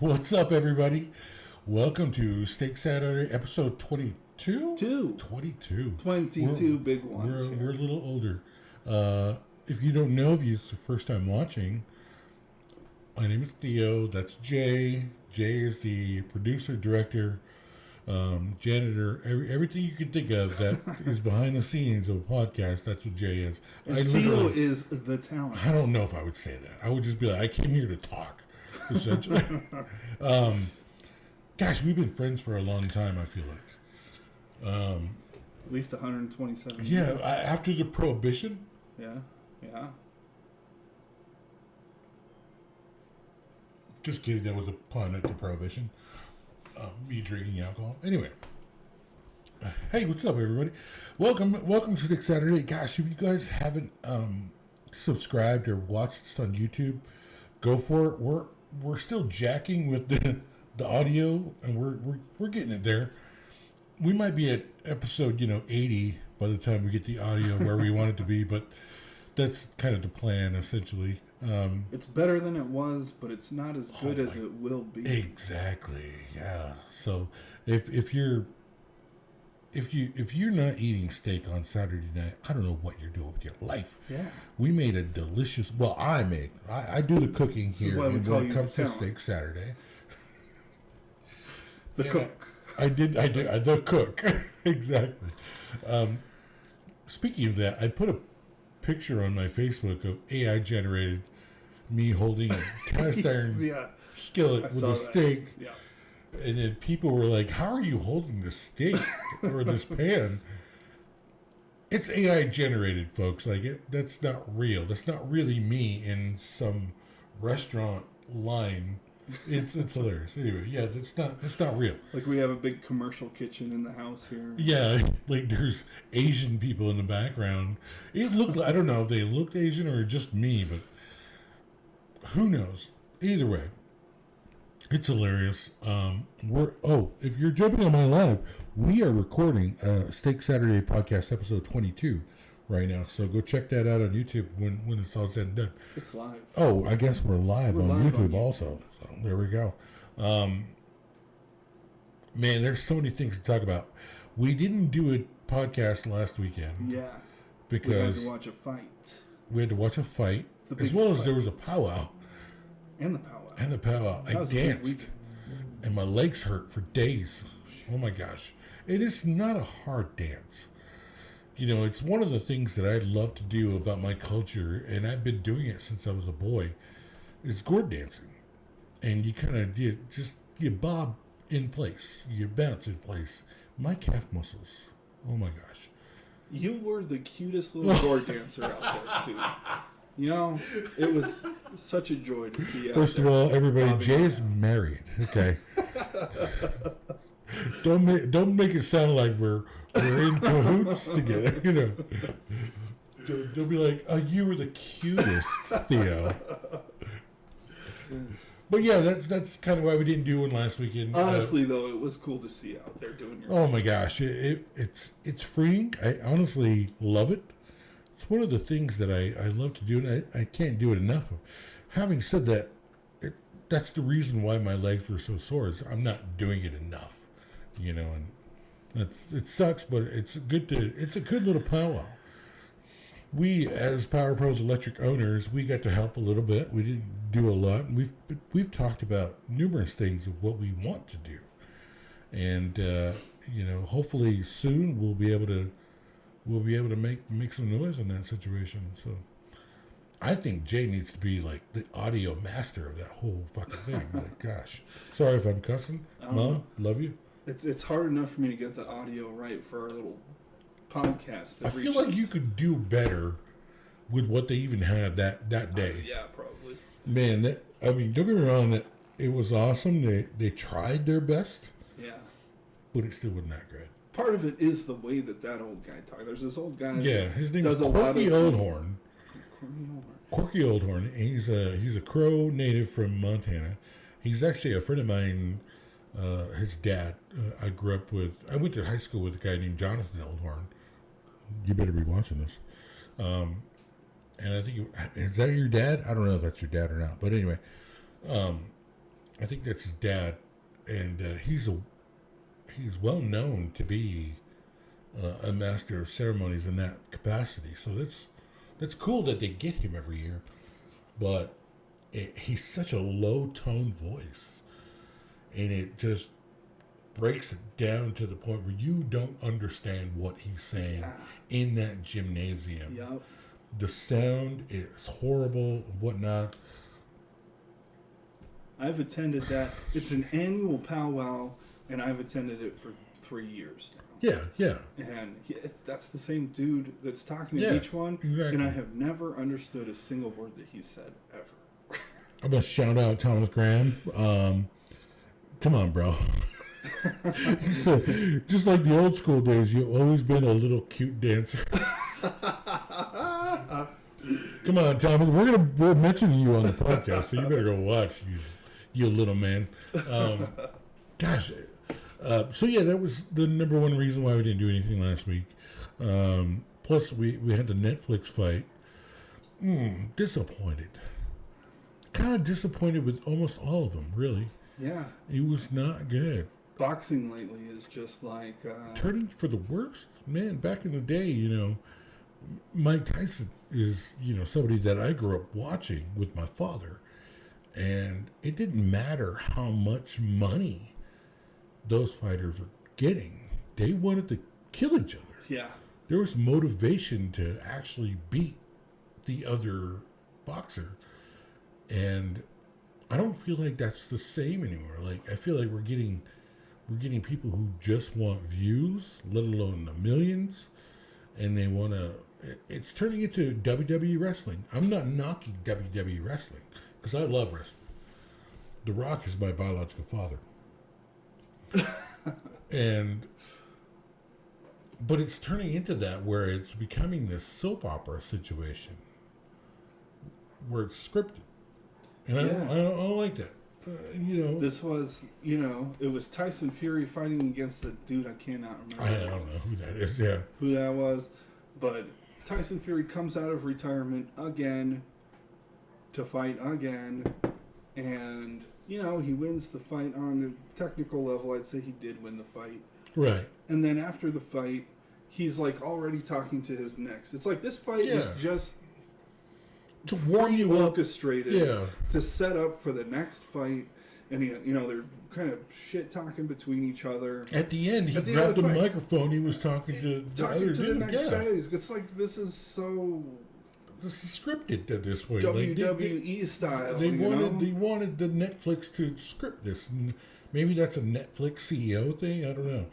What's up, everybody? Welcome to Steak Saturday, episode 22? 22. 22 big ones. We're a little older. If you don't know, if it's the first time watching, my name is Theo. That's Jay. Jay is the producer, director, janitor, everything you can think of that is behind the scenes of a podcast. That's what Jay is. And Theo is the talent. I don't know if I would say that. I would just be like, I came here to talk, essentially. Gosh, we've been friends for a long time, I feel like. At least 127 Yeah, years. After the Prohibition. Yeah. Just kidding, that was a pun at the Prohibition. Me drinking alcohol. Anyway. Hey, what's up, everybody? Welcome to Steak Saturday. Gosh, if you guys haven't subscribed or watched this on YouTube, go for it. We're still jacking with the audio, and we're getting it there. We might be at episode 80 by the time we get the audio where we want it to be, but that's kind of the plan, essentially. It's better than it was, but it's not as good as it will be. Exactly. Yeah. So if you're not eating steak on Saturday night, I don't know what you're doing with your life. Yeah. We made a delicious. Well, I do the cooking here when it comes to Steak Saturday. The cook. I did. The cook. Exactly. Speaking of that, I put a picture on my Facebook of AI generated me holding a cast iron skillet with a steak. Yeah. And then people were like, how are you holding this steak or this pan? It's AI generated, folks. That's not real. That's not really me in some restaurant line. It's hilarious. Anyway, yeah, it's not real. Like we have a big commercial kitchen in the house here. Yeah, like there's Asian people in the background. It looked I don't know if they looked Asian or just me, but who knows? Either way, it's hilarious. If you're jumping on my live, we are recording Steak Saturday podcast episode 22 right now. So go check that out on YouTube when it's all said and done. It's live. Oh, I guess we're live on YouTube also. So there we go. Man, there's so many things to talk about. We didn't do a podcast last weekend. Yeah. Because we had to watch a fight. We had to watch a fight. As well as there was a powwow. And the powwow. I danced. And my legs hurt for days. Oh my gosh. It is not a hard dance. It's one of the things that I love to do about my culture, and I've been doing it since I was a boy, is gourd dancing. And you kind of you bob in place. You bounce in place. My calf muscles. Oh my gosh. You were the cutest little gourd dancer out there, too. It was such a joy to see you. First of all, everybody, Jay is married. Okay. Don't make it sound like we're in cahoots together. Don't be like, oh, you were the cutest, Theo. But yeah, that's kind of why we didn't do one last weekend. Honestly, though, it was cool to see you out there doing your. Oh my gosh, it's freeing. I honestly love it. It's one of the things that I love to do, and I can't do it enough. Having said that, that's the reason why my legs were so sore. Is I'm not doing it enough, and it sucks, but it's a good little powwow. We, as Power Pros Electric owners, we got to help a little bit. We didn't do a lot. We've talked about numerous things of what we want to do, and hopefully soon we'll be able to make some noise in that situation. So I think Jay needs to be like the audio master of that whole fucking thing. Like, gosh, sorry if I'm cussing. Mom, love you. It's hard enough for me to get the audio right for our little podcast. I feel like you could do better with what they even had that day. Yeah, probably. Man, don't get me wrong. It was awesome. They tried their best. Yeah. But it still wasn't that good. Part of it is the way that old guy talks. There's this old guy. Yeah, his name is Corky Oldhorn. Corky Oldhorn. He's a Crow native from Montana. He's actually a friend of mine. His dad. I went to high school with a guy named Jonathan Oldhorn. You better be watching this. And I think is that your dad? I don't know if that's your dad or not. But anyway, I think that's his dad, and he's well known to be a master of ceremonies in that capacity. So that's cool that they get him every year, but he's such a low tone voice, and it just breaks it down to the point where you don't understand what he's saying in that gymnasium. Yep. The sound is horrible and whatnot. I've attended that. It's an annual powwow, and I've attended it for 3 years now. Yeah. And that's the same dude that's talking to Yeah, each one. exactly. And I have never understood a single word that he said ever. I'm gonna shout out Thomas Graham. Come on, bro. So, just like the old school days, you've always been a little cute dancer. Come on, Thomas. We're mentioning you on the podcast, so you better go watch, you little man. Gosh. So yeah, that was the number one reason why we didn't do anything last week. Plus, we had the Netflix fight. Disappointed. Kind of disappointed with almost all of them, really. Yeah. It was not good. Boxing lately is just like... Turning for the worst? Man, back in the day, Mike Tyson is, somebody that I grew up watching with my father. And it didn't matter how much money those fighters were getting. They wanted to kill each other. Yeah. There was motivation to actually beat the other boxer. And I don't feel like that's the same anymore. Like, I feel like we're getting people who just want views, let alone the millions, and they want to. It's turning into WWE wrestling. I'm not knocking WWE wrestling because I love wrestling. The Rock is my biological father, but it's turning into that where it's becoming this soap opera situation where it's scripted, and I don't like that. This was, it was Tyson Fury fighting against a dude I cannot remember. I don't know who that is, yeah. Who that was. But Tyson Fury comes out of retirement again to fight again. And, he wins the fight on the technical level. I'd say he did win the fight. Right. And then after the fight, he's like already talking to his next. It's like this fight is just... to warm you up, orchestrated to set up for the next fight, and they're kind of shit talking between each other. At the end, he grabbed the microphone. He was talking to the other dude. The next guys. It's like this is scripted at this point. WWE style. They wanted the Netflix to script this, and maybe that's a Netflix CEO thing. I don't know,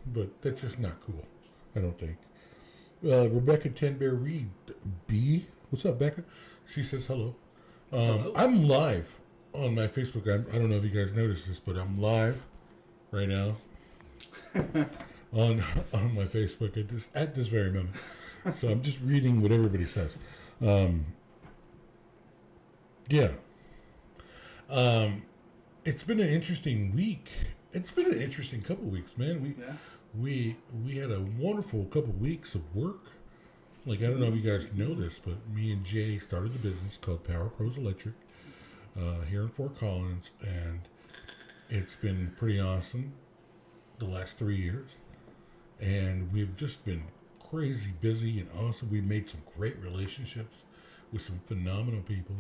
but that's just not cool. I don't think. Rebecca Tenbear Reed, B. What's up, Becca? She says hello. Hello. I'm live on my Facebook. I don't know if you guys noticed this, but I'm live right now on my Facebook at this very moment. So I'm just reading what everybody says. It's been an interesting week. It's been an interesting couple weeks, man. We had a wonderful couple weeks of work. Like, I don't know if you guys know this, but me and Jay started a business called Power Pros Electric here in Fort Collins, and it's been pretty awesome the last 3 years. And we've just been crazy busy and awesome. We made some great relationships with some phenomenal people.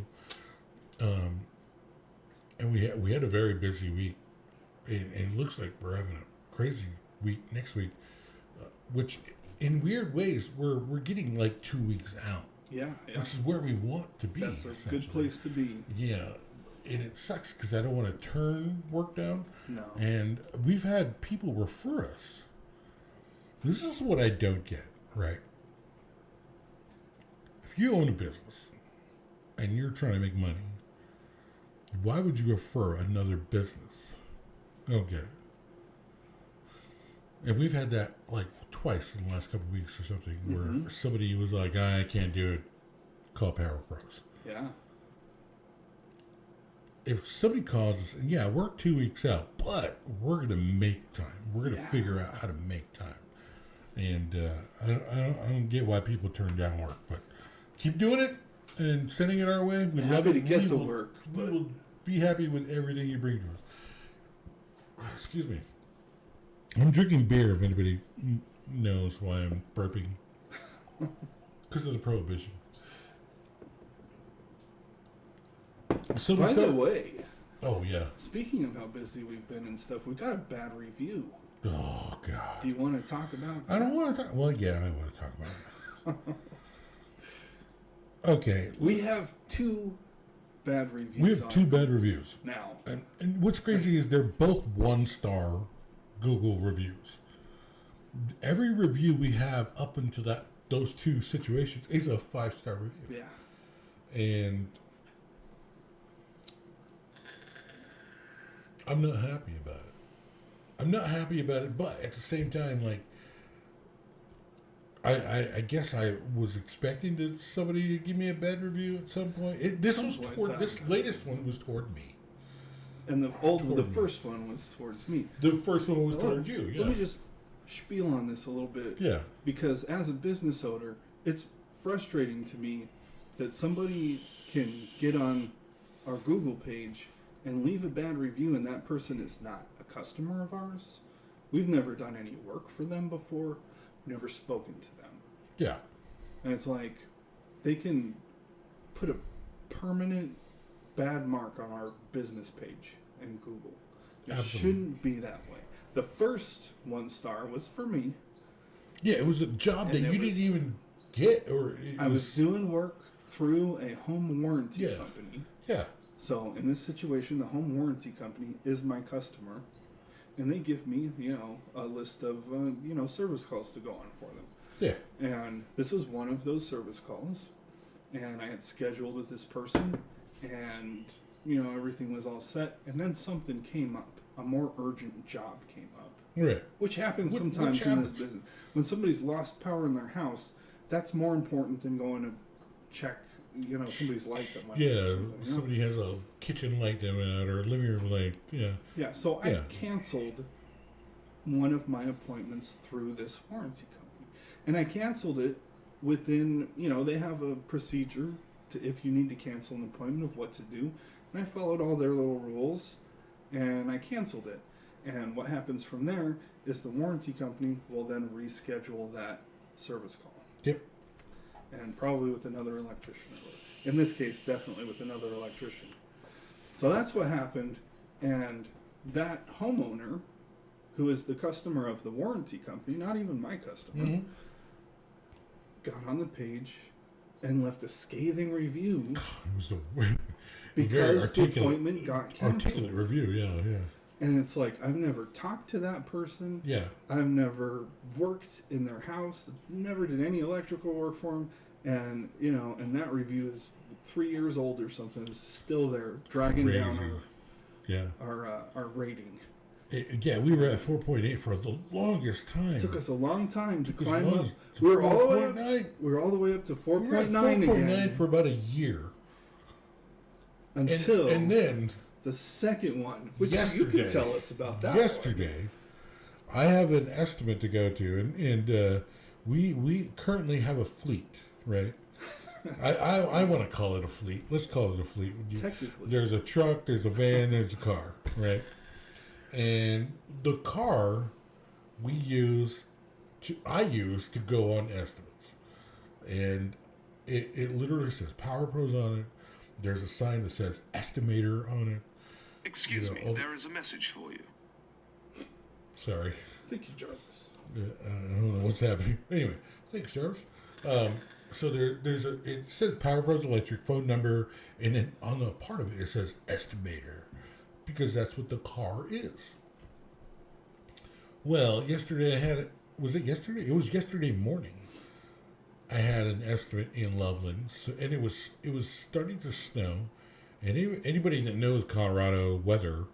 And we had a very busy week. And it looks like we're having a crazy week next week, which... in weird ways, we're getting like 2 weeks out. Yeah. Which is where we want to be. That's a good place to be. Yeah. And it sucks because I don't want to turn work down. No. And we've had people refer us. This is what I don't get, right? If you own a business and you're trying to make money, why would you refer another business? I don't get it. And we've had that like twice in the last couple of weeks or something where somebody was like, I can't do it. Call Power Pros. Yeah. If somebody calls us, and we're 2 weeks out, but we're going to make time. We're going to figure out how to make time. And I don't get why people turn down work, but keep doing it and sending it our way. We love it. To get the work. be happy with everything you bring to us. Excuse me. I'm drinking beer. If anybody knows why I'm burping, because of the prohibition. So By the way, oh yeah. speaking of how busy we've been and stuff, we got a bad review. Oh God. Do you want to talk about that? I don't want to talk. Well, yeah, I want to talk about it. Okay. We have 2 bad reviews. We have 2 bad reviews. now. And what's crazy is they're both 1-star Google reviews. Every review we have up into those 2 situations is a 5-star review. Yeah. And I'm not happy about it. But at the same time, like, I guess I was expecting somebody to give me a bad review at some point. This latest one was toward me. And the first one was towards me. The first one was towards you, yeah. Let me just spiel on this a little bit. Yeah. Because as a business owner, it's frustrating to me that somebody can get on our Google page and leave a bad review and that person is not a customer of ours. We've never done any work for them before. We've never spoken to them. Yeah. And it's like they can put a permanent bad mark on our business page in Google. It Absolutely. shouldn't be that way. The first 1-star was for me. Yeah, it was a job that you didn't even get, or I was doing work through a home warranty company. Yeah. So in this situation, the home warranty company is my customer, and they give me, a list of, service calls to go on for them. Yeah. And this was one of those service calls, and I had scheduled with this person, and everything was all set, and then something came up. A more urgent job came up. Right. Which happens sometimes in this business. When somebody's lost power in their house, that's more important than going to check, somebody's light that went out. Somebody has a kitchen light that went out or a living room light. Yeah. Yeah, so I canceled one of my appointments through this warranty company. And I canceled it within, they have a procedure if you need to cancel an appointment of what to do. And I followed all their little rules, and I canceled it. And what happens from there is the warranty company will then reschedule that service call. Yep. And probably with another electrician. In this case, definitely with another electrician. So that's what happened. And that homeowner, who is the customer of the warranty company, not even my customer, got on the page and left a scathing review. It was because the appointment got canceled. Articulate review, yeah. And it's like, I've never talked to that person. Yeah. I've never worked in their house. Never did any electrical work for them. And, and that review is 3 years old or something. It's still there, dragging down our rating. We were at 4.8 for the longest time. It took us a long time to climb up. We were all the way up to 4.9 again. 4.9 for about a year. Until and then the second one, which yesterday, you can tell us about that. Yesterday, I have an estimate to go to, and we currently have a fleet, right? I want to call it a fleet. Let's call it a fleet. Technically, there's a truck, there's a van, there's a car, right? And the car I use to go on estimates, and it literally says Power Pros on it. There's a sign that says estimator on it. Excuse me, there is a message for you. Sorry. Thank you, Jarvis. I don't know what's happening. Anyway, thanks, Jarvis. So it says Power Pros Electric phone number, and then on the part of it says estimator, because that's what the car is. Well, yesterday was it yesterday? It was yesterday morning. I had an estimate in Loveland, and it was starting to snow. And anybody that knows Colorado weather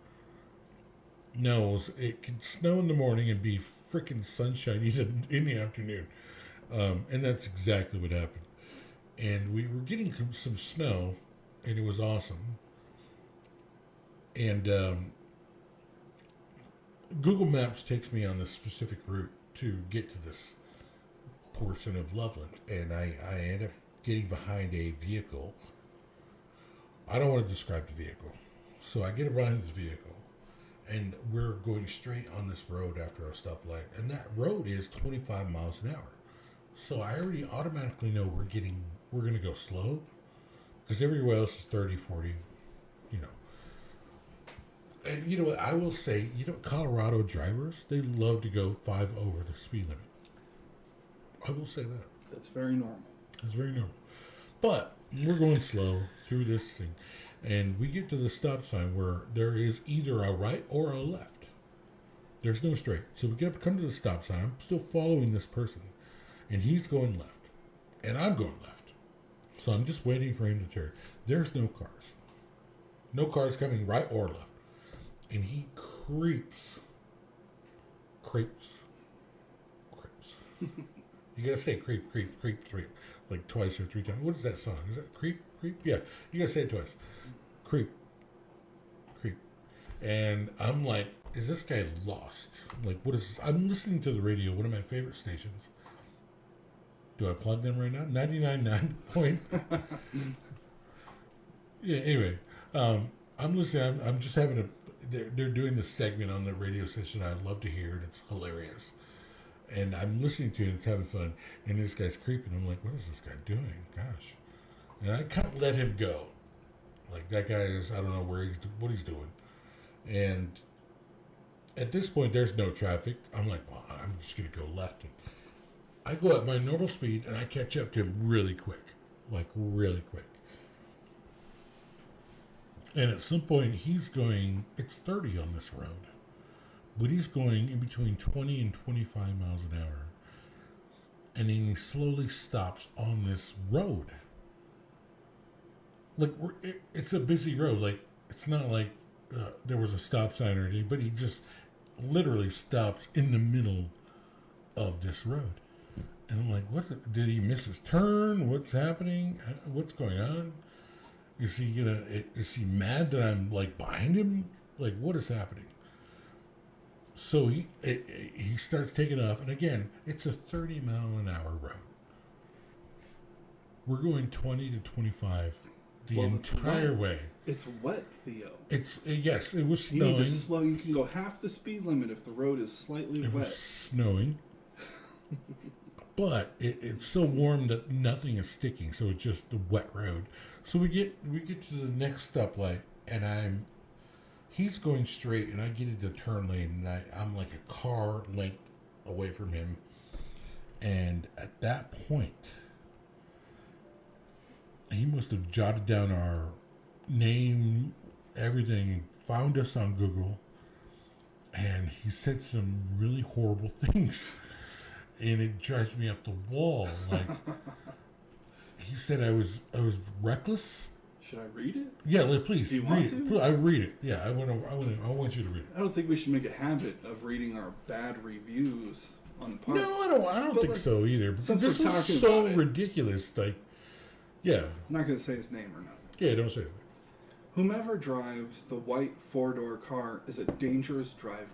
knows it can snow in the morning and be freaking sunshiny in the afternoon. And that's exactly what happened. And we were getting some snow, and it was awesome. And Google Maps takes me on this specific route to get to this portion of Loveland, and I end up getting behind a vehicle. I don't want to describe the vehicle. So I get behind this vehicle, and we're going straight on this road after a stoplight, and that road is 25 miles an hour. So I already automatically know we're going to go slow, because everywhere else is 30, 40, you know. And you know what, I will say, Colorado drivers, they love to go 5 over the speed limit. I will say that. That's very normal. It's very normal. But we're going slow through this thing, and we get to the stop sign where there is either a right or a left. There's no straight. So we come to the stop sign. I'm still following this person, and he's going left, and I'm going left. So I'm just waiting for him to turn. There's no cars. No cars coming right or left. And he creeps. You gotta say creep, like twice or 3 times. What is that song? Is that creep? Yeah, you gotta say it twice. Creep. And I'm like, is this guy lost? Like, what is this? I'm listening to the radio, one of my favorite stations. Do I plug them right now? 99.9 point. Yeah, anyway. I'm listening. I'm just having they're doing this segment on the radio station. I love to hear it. It's hilarious. And I'm listening to it. It's having fun. And this guy's creeping. I'm like, what is this guy doing? Gosh. And I kind of let him go. Like, that guy is, I don't know what he's doing. And at this point, there's no traffic. I'm like, well, I'm just going to go left. And I go at my normal speed, and I catch up to him really quick. Like, really quick. And at some point, it's 30 on this road. But he's going in between 20 and 25 miles an hour. And then he slowly stops on this road. Like, it's a busy road. Like, it's not like there was a stop sign or anything, but he just literally stops in the middle of this road. And I'm like, what? Did he miss his turn? What's happening? What's going on? Is he mad that I'm like behind him? Like, what is happening? So he starts taking off, and again, it's a 30-mile-an-hour road. We're going 20 to 25 the entire way. It's wet, Theo. Yes, it was You snowing. need to slow. You can go half the speed limit if the road is slightly It wet. was snowing, but it's so warm that nothing is sticking. So it's just the wet road. So we get to the next stoplight, and he's going straight, and I get into the turn lane, and I'm like a car length away from him. And at that point, he must have jotted down our name, everything, found us on Google, and he said some really horrible things. And it drives me up the wall. Like, he said I was reckless. Should I read it? Yeah, please. Do you read want it. to? I read it. Yeah, I want you to read it. I don't think we should make a habit of reading our bad reviews on the podcast. No, I don't think so either. But since this we're is talking so about it. ridiculous. Like, yeah. I'm not going to say his name or not. Yeah, don't say that. Whomever drives the white four-door car is a dangerous driver.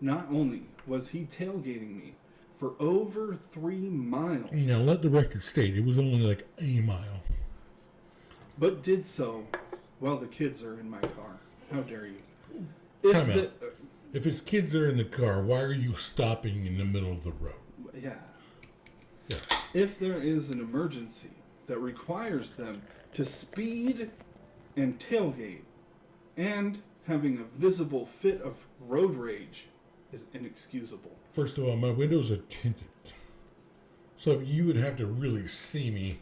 Not only was he tailgating me for over 3 miles, Now, let the record state, it was only like a mile. but did so while the kids are in my car. How dare you? Time out. If his kids are in the car, why are you stopping in the middle of the road? Yeah. Yeah. If there is an emergency that requires them to speed and tailgate, and having a visible fit of road rage is inexcusable. First of all, my windows are tinted. So you would have to really see me.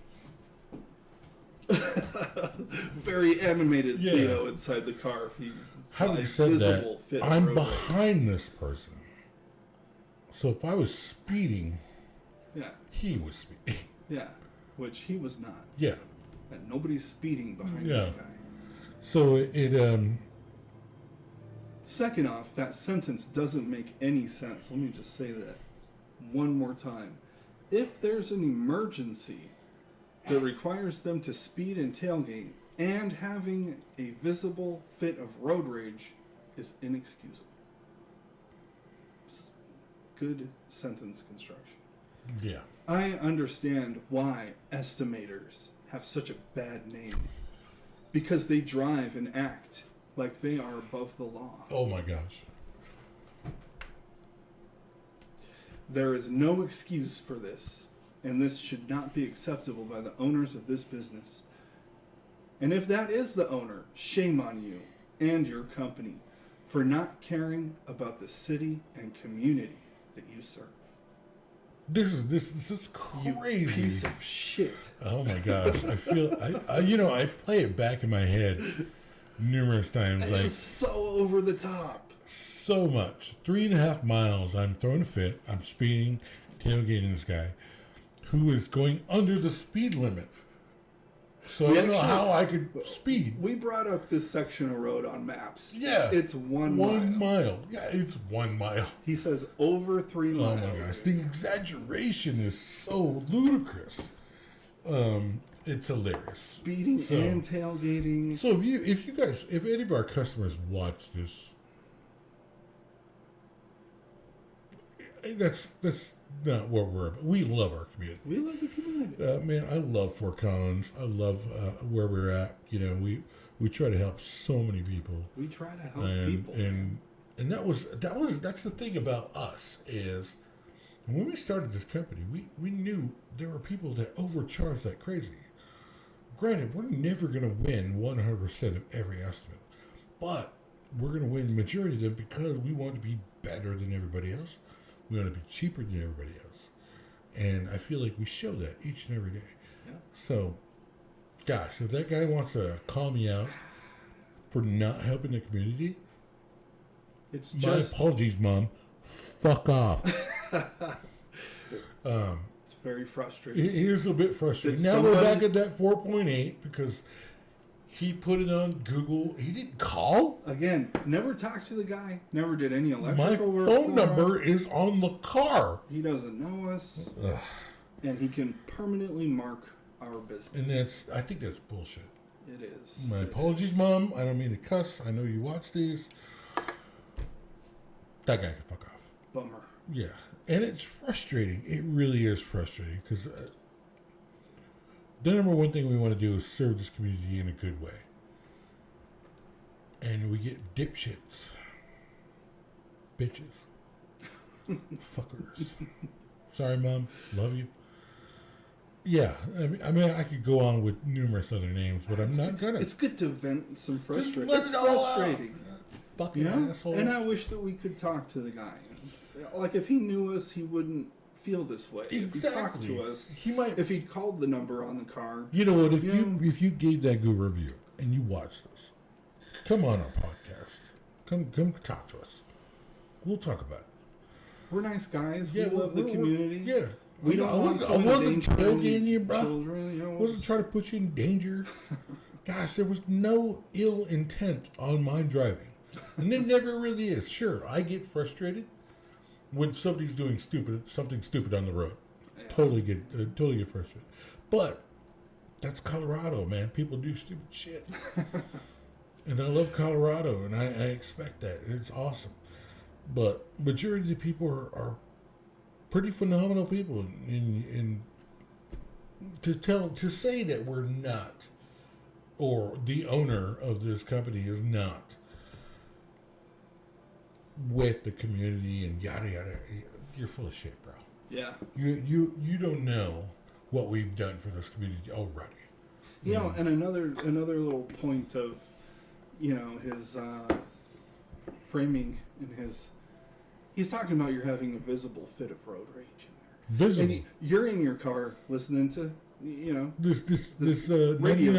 Very animated Yeah. Theo inside the car if he saw Having a said visible that, fit of I'm road rage. behind this person. So if I was speeding, Yeah, he was speeding. yeah, which he was not. Yeah. And nobody's speeding behind Yeah. that guy. So Second off, that sentence doesn't make any sense. Let me just say that one more time. If there's an emergency that requires them to speed and tailgate, and having a visible fit of road rage is inexcusable. Good sentence construction. yeah. I understand why estimators have such a bad name. because they drive and act like they are above the law. Oh my gosh. There is no excuse for this, and this should not be acceptable by the owners of this business. And if that is the owner, shame on you and your company for not caring about the city and community that you serve. This is You crazy. piece of shit. Oh my gosh. I feel I play it back in my head numerous times, like It's so over the top. so much. 3.5 miles, I'm throwing a fit, I'm speeding, tailgating this guy who is going under the speed limit. So I don't know how I could speed. We brought up this section of road on maps. Yeah. It's 1 1 mile. mile. Yeah, it's 1 mile. He says over 3 miles. Oh my gosh. The exaggeration is so ludicrous. It's hilarious. Speeding So- and tailgating. So if any of our customers watch this, that's not what we're about. We love our community. We love the community. Man, I love Fort Collins. I love where we're at. You know, we try to help so many people, We try to help and people. and that's the thing about us is when we started this company, we knew there were people that overcharged like crazy. Granted, we're never going to win 100% of every estimate, but we're going to win the majority of them because we want to be better than everybody else. We want to be cheaper than everybody else. And I feel like we show that each and every day. Yeah. So, gosh, if that guy wants to call me out for not helping the community, It's my just apologies, Mom. Fuck off. it's very frustrating. Here's a bit frustrating. Did Now we're somebody- back at that 4.8 because he put it on Google. He didn't call. Again, never talked to the guy. Never did any My electrical work. for phone him. number is on the car. He doesn't know us, Ugh. and he can permanently mark our business. And I think that's bullshit. It is. My It apologies, Mom. I don't mean to cuss. I know you watch these. That guy can fuck off. is. Bummer. Yeah. And it's frustrating. It really is frustrating because the number one thing we want to do is serve this community in a good way. And we get dipshits. Bitches. Fuckers. Sorry, Mom. Love you. Yeah. I mean, I could go on with numerous other names, but I'm not gonna. It's good to vent some frustration. let It's it all out. frustrating. Fucking You know? asshole. And I wish that we could talk to the guy. Like, if he knew us, he wouldn't feel this way. If he talked Exactly. to us, He might. if he called the number on the car, You know what? If Yeah. if you gave that good review and you watched this, come on our podcast. Come talk to us. We'll talk about it. we're nice guys. Yeah, we love the community. Yeah. We don't want I wasn't to endanger tailgating you, bro. children, you know. I wasn't trying to put you in danger. Gosh, there was no ill intent on my driving. And there never really is. Sure, I get frustrated when somebody's doing something stupid on the road. Yeah. Totally get frustrated. But that's Colorado, man. People do stupid shit. And I love Colorado, and I expect that. It's awesome. But majority of the people are pretty phenomenal people. And to say that we're not, or the owner of this company is not with the community and yada yada, you're full of shit, bro. Yeah. You don't know what we've done for this community already. You know, and another little point of, you know, his framing in his, he's talking about you're having a visible fit of road rage in there. Visible. And you're in your car listening to, you know, This radio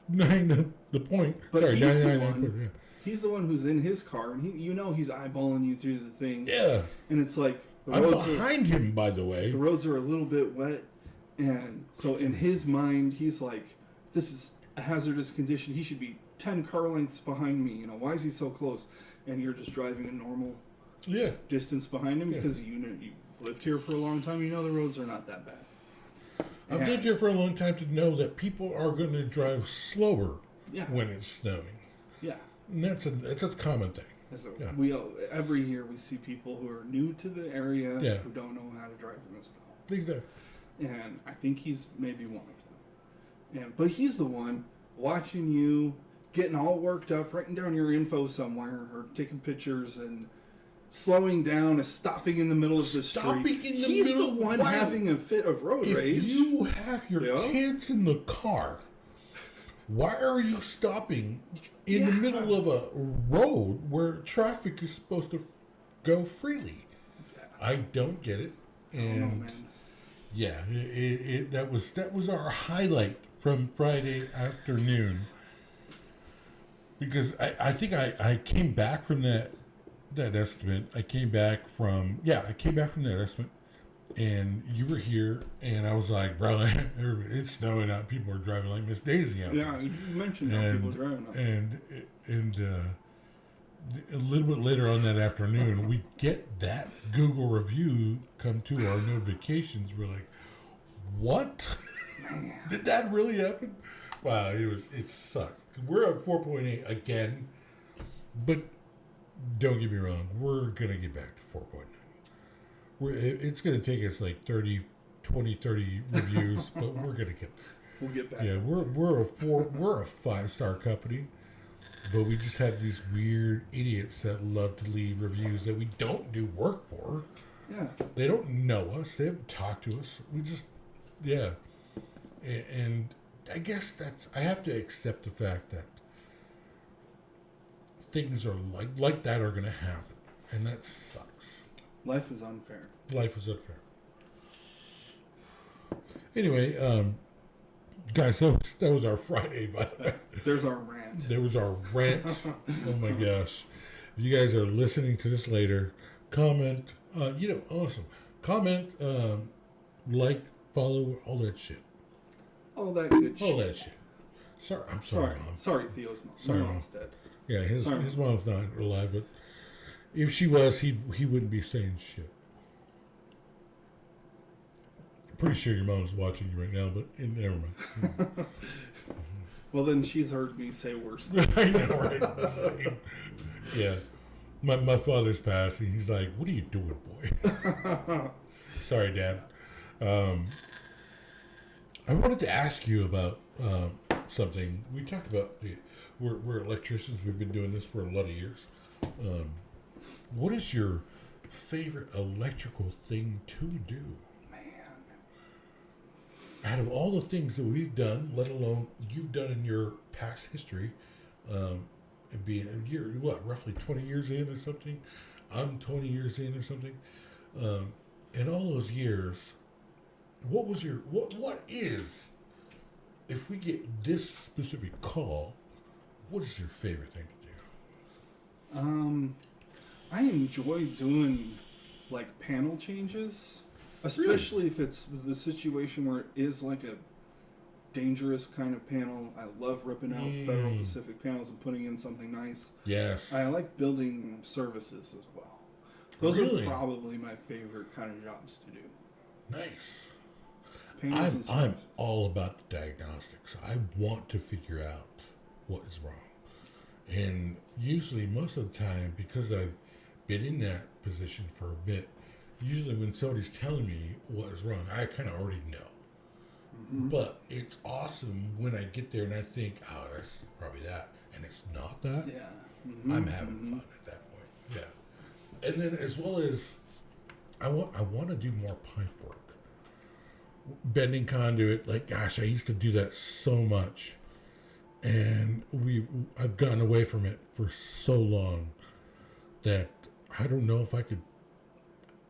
99.9 the point. But Sorry, he's the 99. one- Yeah. he's the one who's in his car, and he's eyeballing you through the thing, Yeah. and it's like the I'm roads behind him, by the the way. roads are a little bit wet, and so in his mind, he's like, this is a hazardous condition. He should be 10 car lengths behind me. You know, why is he so close? And you're just driving a normal Yeah. distance behind him Yeah. because you know you've lived here for a long time. You know the roads are not that bad. I've Yeah. lived here for a long time to know that people are going to drive slower Yeah. when it's snowing. Yeah. And that's a common thing. So Yeah. every year we see people who are new to the area Yeah. who don't know how to drive in the snow. Exactly. And I think he's maybe one of them. But he's the one watching you getting all worked up, writing down your info somewhere, or taking pictures and slowing down and stopping in the middle of the street. He's the one having a fit of road rage. If you have your kids in the car, why are you stopping in the middle of a road where traffic is supposed to go freely? I don't get it. And that was our highlight from Friday afternoon. Because I think I came back from that estimate. I came back from that estimate, and you were here, and I was like, bro, it's snowing out. People are driving like Miss Daisy out there. Yeah, you mentioned how people are driving out. And a little bit later on that afternoon, we get that Google review come to our notifications. We're like, what? Did that really happen? Wow, it sucks. We're at 4.8 again, but don't get me wrong, we're going to get back to 4.9. It's going to take us like 30 reviews, but we're going to get there. We'll get back. Yeah, we're a 5-star company, but we just have these weird idiots that love to leave reviews that we don't do work for. Yeah. They don't know us. They haven't talked to us. We just, and I guess I have to accept the fact that things are like that are going to happen, and that sucks. Life is unfair. Anyway, guys, that was our Friday, by the way. There's our rant. There was our rant. Oh my gosh. If you guys are listening to this later, comment, awesome. Comment, like, follow, all that shit. All that good shit. All that shit. I'm sorry, Mom. Sorry, Theo's mom. Sorry, Mom's dead. Yeah, his mom's not alive, but if she was, he wouldn't be saying shit. Pretty sure your mom's watching you right now, but never mind. Well, then she's heard me say worse I know, right? Same. Yeah. My father's passing. He's like, what are you doing, boy? Sorry, Dad. I wanted to ask you about something. We talked about we're electricians. We've been doing this for a lot of years. What is your favorite electrical thing to do? Out of all the things that we've done, let alone you've done in your past history, being a year, roughly 20 years in or something? I'm 20 years in or something. In all those years, what is, if we get this specific call, what is your favorite thing to do? I enjoy doing, like, panel changes. Especially if it's the situation where it is like a dangerous kind of panel. I love ripping out Federal Pacific panels and putting in something nice. Yes. I like building services as well. Those are probably my favorite kind of jobs to do. Nice. I'm all about the diagnostics. I want to figure out what is wrong. And usually, most of the time, because I've been in that position for a bit, usually when somebody's telling me what is wrong, I kind of already know. Mm-hmm. But it's awesome when I get there and I think, oh, that's probably that. And it's not that. Yeah. Mm-hmm. I'm having fun at that point. Yeah. And then as well as, I want to do more pipe work. Bending conduit, like, gosh, I used to do that so much. And I've gotten away from it for so long that I don't know if I could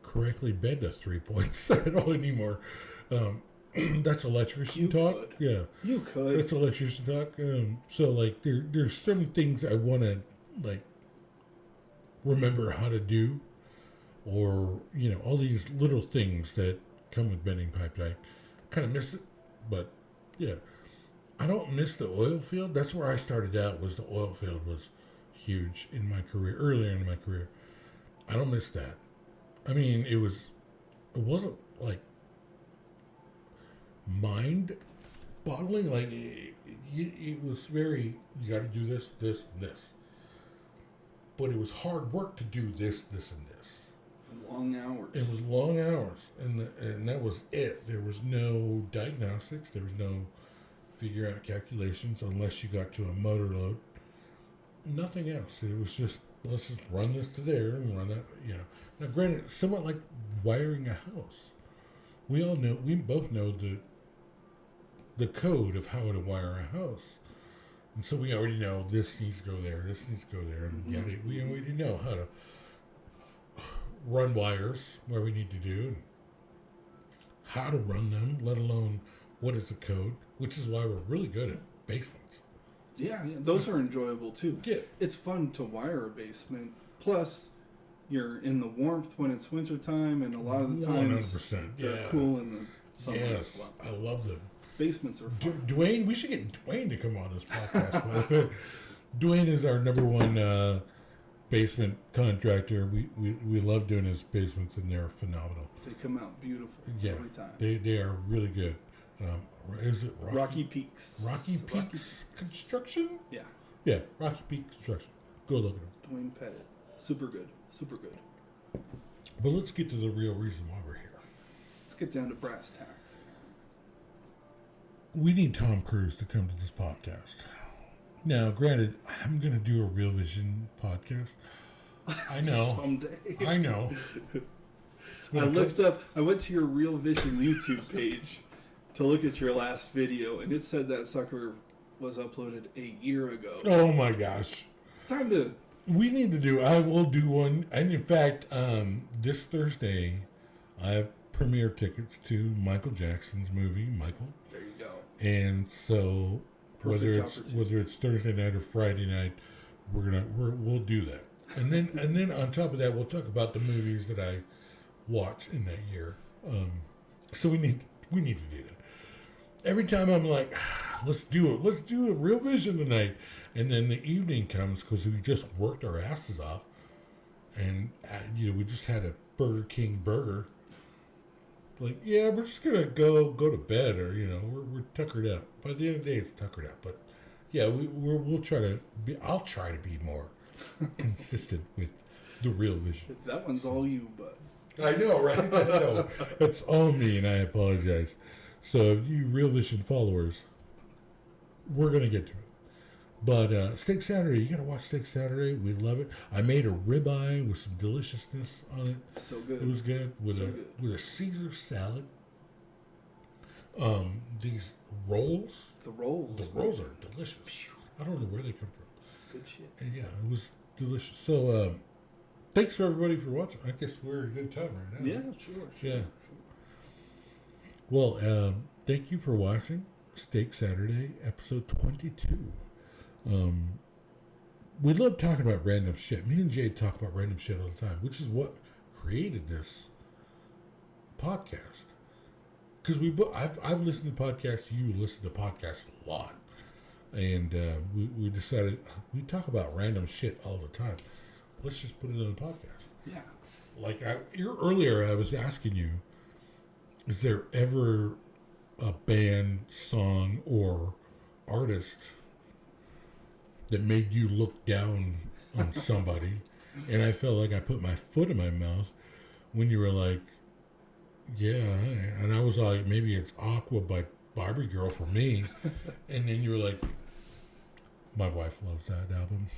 correctly bend a 3-point set at all anymore. That's electrician talk. Could. Yeah, you could. That's electrician talk. So like there's certain things I want to like remember how to do, or all these little things that come with bending pipe. I kind of miss it, but yeah, I don't miss the oil field. That's where I started out. Was the oil field was huge in my career, earlier in my career. I don't miss that. I mean, it wasn't like mind-boggling. Like it was very, you got to do this, this, and this. But it was hard work to do this, this, and this. Long hours. It was long hours, and that was it. There was no diagnostics. There was no figure out calculations unless you got to a motor load. Nothing else. It was just, let's just run this to there and run that, Now, granted, it's somewhat like wiring a house. We both know the code of how to wire a house. And so we already know this needs to go there, this needs to go there. And we already know how to run wires where we need to do and how to run them, let alone what is the code, which is why we're really good at basements. Yeah, those are enjoyable too. Yeah. It's fun to wire a basement. Plus, you're in the warmth when it's wintertime, and a lot of the times 100%. they're Yeah. cool in the summer Yes, as well. I love them. Basements are fun. Dwayne, we should get Dwayne to come on this podcast. By the way. Dwayne is our number one basement contractor. We love doing his basements, and they're phenomenal. They come out beautiful every time. They are really good. Is it Rocky Peaks. Rocky Peaks Construction? Yeah. Yeah, Rocky Peak Construction. Go look at him. Dwayne Pettit. Super good. Super good. But let's get to the real reason why we're here. Let's get down to brass tacks. We need Tom Cruise to come to this podcast. Now, granted, I'm going to do a Real Vision podcast. I know. Someday. I know. I went to your Real Vision YouTube page to look at your last video, and it said that sucker was uploaded a year ago. Oh my gosh. It's time to... I will do one. And in fact, this Thursday, I have premiere tickets to Michael Jackson's movie, Michael. There you go. And so whether it's Thursday night or Friday night, we'll do that. And then on top of that, we'll talk about the movies that I watched in that year. So we need to do that. Every time I'm like, let's do a Real Vision tonight, and then the evening comes because we just worked our asses off, and we just had a Burger King burger. Like, yeah, we're just gonna go to bed, or we're tuckered out. By the end of the day, it's tuckered out. But yeah, we'll try to be. I'll try to be more consistent with the Real Vision. That one's all you, but I know, right? I know. It's all me, and I apologize. So, if you Real Vision followers, we're going to get to it. But Steak Saturday, you got to watch Steak Saturday. We love it. I made a ribeye with some deliciousness on it. So good. It was good with a Caesar salad. These rolls. The rolls. The rolls are delicious. I don't know where they come from. Good shit. And yeah, it was delicious. So, thanks for everybody for watching. I guess we're a good time right now. Yeah, sure. Yeah. Well, thank you for watching Steak Saturday, episode 22. We love talking about random shit. Me and Jay talk about random shit all the time, which is what created this podcast. Because I've listened to podcasts. You listen to podcasts a lot, and we decided we talk about random shit all the time. Let's just put it on the podcast. Yeah. Like earlier, I was asking you, is there ever a band, song, or artist that made you look down on somebody? And I felt like I put my foot in my mouth when you were like, yeah. And I was like, maybe it's Aqua by Barbie Girl for me. And then you were like, my wife loves that album.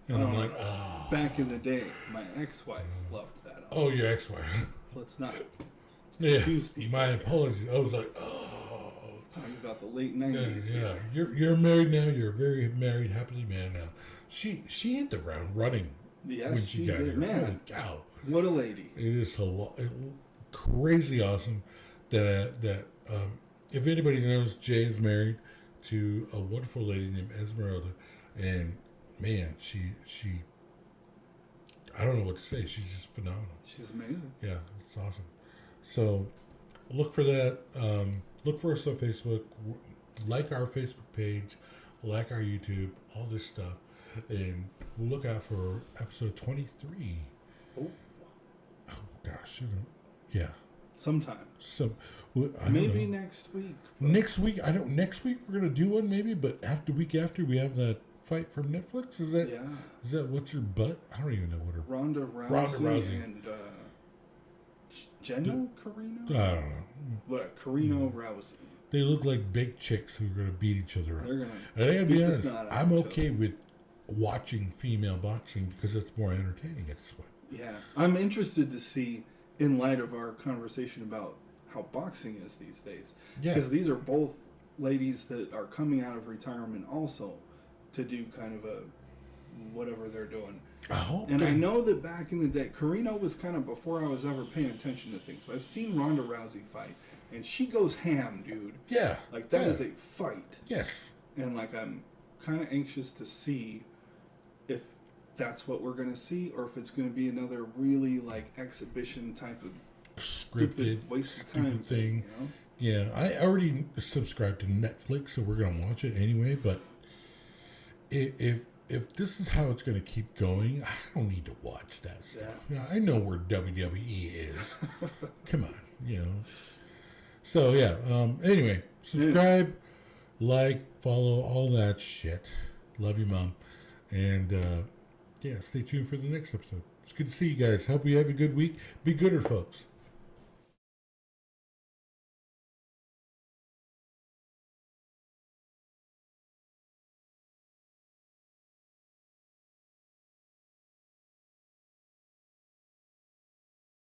And I'm like, oh. Back in the day, my ex-wife loved that album. Oh, your ex-wife. Let's not Yeah. confuse people. My apologies. I was like, oh. Talking about the late 90s. Yeah. You're married now. You're a very married, happily man now. She hit the ground running Yes, when she got did. here. Man, Holy cow. what a lady. It is crazy awesome that if anybody knows, Jay is married to a wonderful lady named Esmeralda, and man, she I don't know what to say. She's just phenomenal. She's amazing. Yeah, it's awesome. So look for that. Look for us on Facebook. Like our Facebook page. Like our YouTube. All this stuff. And we'll look out for episode 23. Oh gosh. Yeah. sometime. So Maybe next week. Next week, Next week we're gonna do one maybe, but the week after we have that fight from Netflix. Is that what's your butt? I don't even know what her Ronda Rousey. And Jenna Carino. I don't know. What Carino Rousey. They look like big chicks who are going to beat each other up. They're gonna And I gotta be beat the honest, snot out I'm of each okay with watching female boxing because it's more entertaining at this point. Yeah, I'm interested to see, in light of our conversation about how boxing is these days, Yeah. because these are both ladies that are coming out of retirement also to do kind of a whatever they're doing. I hope. And I know that back in the day, Carino was kind of before I was ever paying attention to things, but I've seen Ronda Rousey fight, and she goes ham, dude. Yeah. Like, that yeah. is a fight. Yes. And, like, I'm kind of anxious to see if that's what we're going to see, or if it's going to be another really, like, exhibition type of Scripted, waste of time stupid thing. you know? Yeah, I already subscribed to Netflix, so we're gonna watch it anyway. But if this is how it's gonna keep going, I don't need to watch that stuff. Yeah. You know, I know where WWE is. Come on, you know. So yeah. Anyway, subscribe, like, follow, all that shit. Love you, Mom, and yeah, stay tuned for the next episode. It's good to see you guys. Hope you have a good week. Be gooder, folks.